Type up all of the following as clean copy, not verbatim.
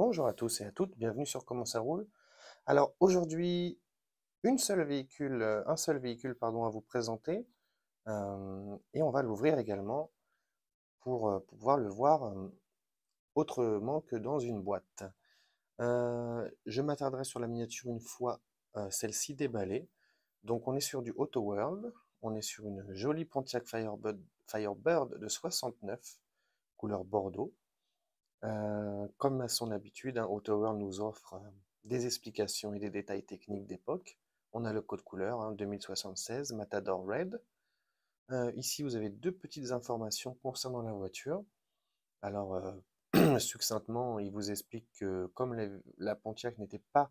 Bonjour à tous et à toutes, bienvenue sur Comment ça roule. Alors aujourd'hui, un seul véhicule pardon, à vous présenter et on va l'ouvrir également pour pouvoir le voir autrement que dans une boîte. Je m'attarderai sur la miniature une fois celle-ci déballée. Donc on est sur du Auto World, on est sur une jolie Pontiac Firebird de 69, couleur bordeaux. Comme à son habitude, AutoWorld nous offre des explications et des détails techniques d'époque. On a le code couleur 2076 Matador Red. Ici, vous avez deux petites informations concernant la voiture. Alors, succinctement, il vous explique que comme la Pontiac n'était pas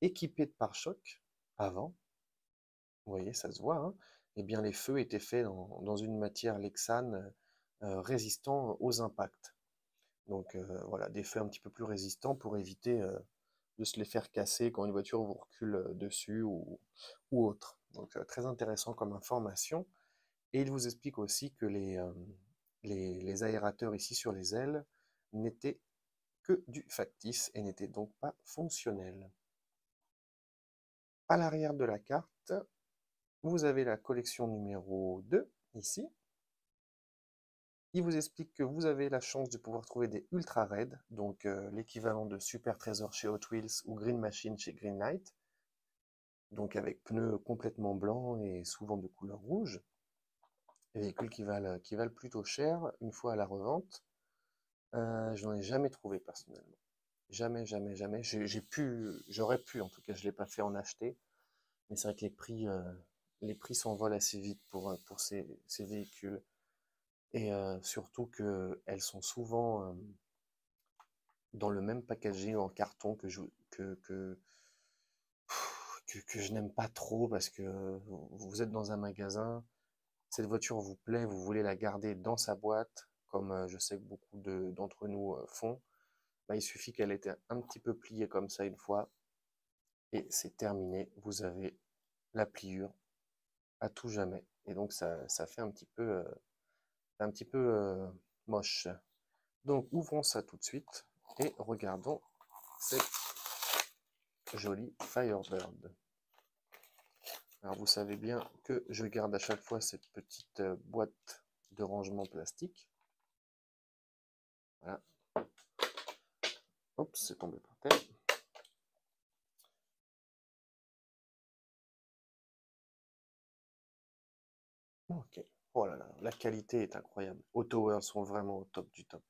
équipée de pare-chocs avant, vous voyez, ça se voit, hein, eh bien les feux étaient faits dans une matière Lexan résistant aux impacts. Donc voilà, des feux un petit peu plus résistants pour éviter de se les faire casser quand une voiture vous recule dessus ou autre. Donc très intéressant comme information. Et il vous explique aussi que les aérateurs ici sur les ailes n'étaient que du factice et n'étaient donc pas fonctionnels. À l'arrière de la carte, vous avez la collection numéro 2 ici. Il vous explique que vous avez la chance de pouvoir trouver des Ultra Red, donc l'équivalent de Super Trésor chez Hot Wheels ou Green Machine chez Greenlight, donc avec pneus complètement blancs et souvent de couleur rouge. Des véhicules qui valent plutôt cher une fois à la revente. Je n'en ai jamais trouvé personnellement. Jamais, jamais, jamais. J'aurais pu, en tout cas, je ne l'ai pas fait en acheter, mais c'est vrai que les prix s'envolent assez vite pour ces véhicules. Et surtout qu'elles sont souvent dans le même packaging en carton que je n'aime pas trop parce que vous êtes dans un magasin, cette voiture vous plaît, vous voulez la garder dans sa boîte, comme je sais que beaucoup d'entre nous font, bah, il suffit qu'elle ait été un petit peu pliée comme ça une fois et c'est terminé. Vous avez la pliure à tout jamais. Et donc ça fait un petit peu moche. Donc ouvrons ça tout de suite et regardons cette jolie Firebird. Alors vous savez bien que je garde à chaque fois cette petite boîte de rangement plastique. Voilà. Hop, c'est tombé par terre. Ok. Oh là là, la qualité est incroyable. AutoWorld sont vraiment au top du top.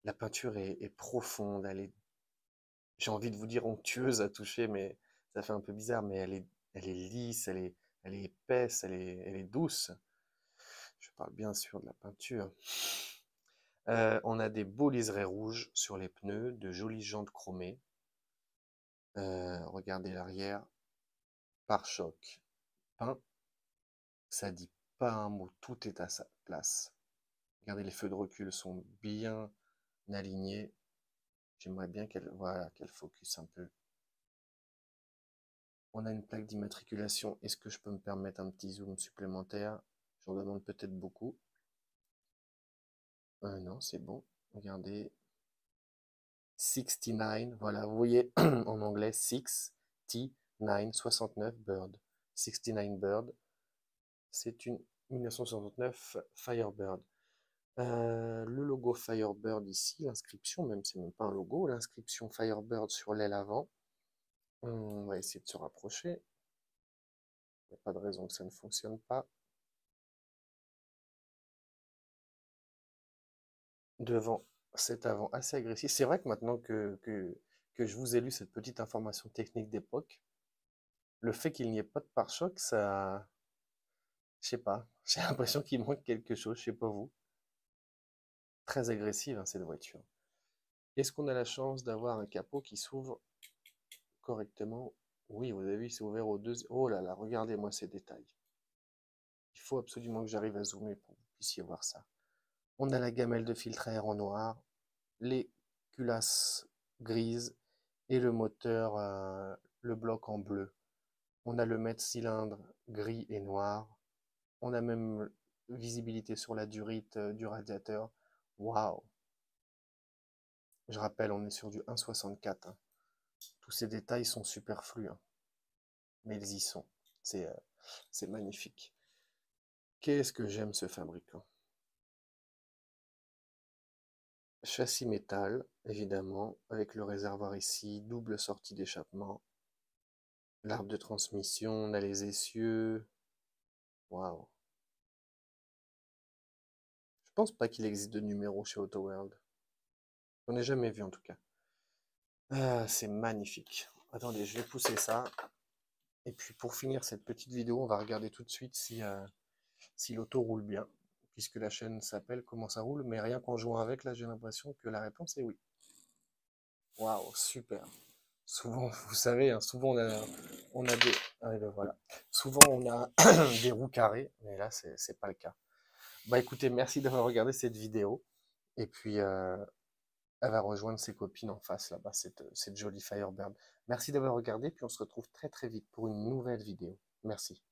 La peinture est profonde, j'ai envie de vous dire onctueuse à toucher, mais ça fait un peu bizarre, mais elle est lisse, elle est épaisse, elle est douce. Je parle bien sûr de la peinture. On a des beaux liserés rouges sur les pneus, de jolies jantes chromées. Regardez l'arrière, pare-choc peint, ça dit pas un mot, tout est à sa place. Regardez, les feux de recul sont bien alignés. J'aimerais bien qu'elle focus un peu. On a une plaque d'immatriculation. Est-ce que je peux me permettre un petit zoom supplémentaire? J'en demande peut-être beaucoup. Non, c'est bon. Regardez. 69, voilà, vous voyez en anglais 6T9, 69 Bird. 69 Bird, c'est une 1969 Firebird. Le logo Firebird ici, l'inscription, même c'est même pas un logo, l'inscription Firebird sur l'aile avant. On va essayer de se rapprocher. Il n'y a pas de raison que ça ne fonctionne pas. Devant cet avant assez agressif. C'est vrai que maintenant que je vous ai lu cette petite information technique d'époque, le fait qu'il n'y ait pas de pare-choc, ça, je sais pas, j'ai l'impression qu'il manque quelque chose, je sais pas vous. Très agressive hein, cette voiture. Est-ce qu'on a la chance d'avoir un capot qui s'ouvre correctement? Oui, vous avez vu, il s'est ouvert au deuxième. Oh là là, regardez-moi ces détails. Il faut absolument que j'arrive à zoomer pour que vous puissiez voir ça. On a la gamelle de filtre à air en noir, les culasses grises et le moteur, le bloc en bleu. On a le mètre cylindre gris et noir. On a même visibilité sur la durite du radiateur. Waouh! Je rappelle, on est sur du 1,64, hein. Tous ces détails sont superflus, hein, mais ils y sont. C'est magnifique. Qu'est-ce que j'aime ce fabricant. Châssis métal, évidemment, avec le réservoir ici, double sortie d'échappement. L'arbre de transmission, on a les essieux. Waouh. Je pense pas qu'il existe de numéro chez AutoWorld. On n'a jamais vu en tout cas. Ah, c'est magnifique. Attendez, je vais pousser ça. Et puis pour finir cette petite vidéo, on va regarder tout de suite si l'auto roule bien. Puisque la chaîne s'appelle Comment ça roule, mais rien qu'en jouant avec, là j'ai l'impression que la réponse est oui. Waouh, super. Souvent, vous savez, hein, souvent on a des. Ah, ben voilà. Souvent on a des roues carrées, mais là c'est pas le cas. Bah écoutez, merci d'avoir regardé cette vidéo. Et puis elle va rejoindre ses copines en face là-bas, cette jolie Firebird. Merci d'avoir regardé, puis on se retrouve très très vite pour une nouvelle vidéo. Merci.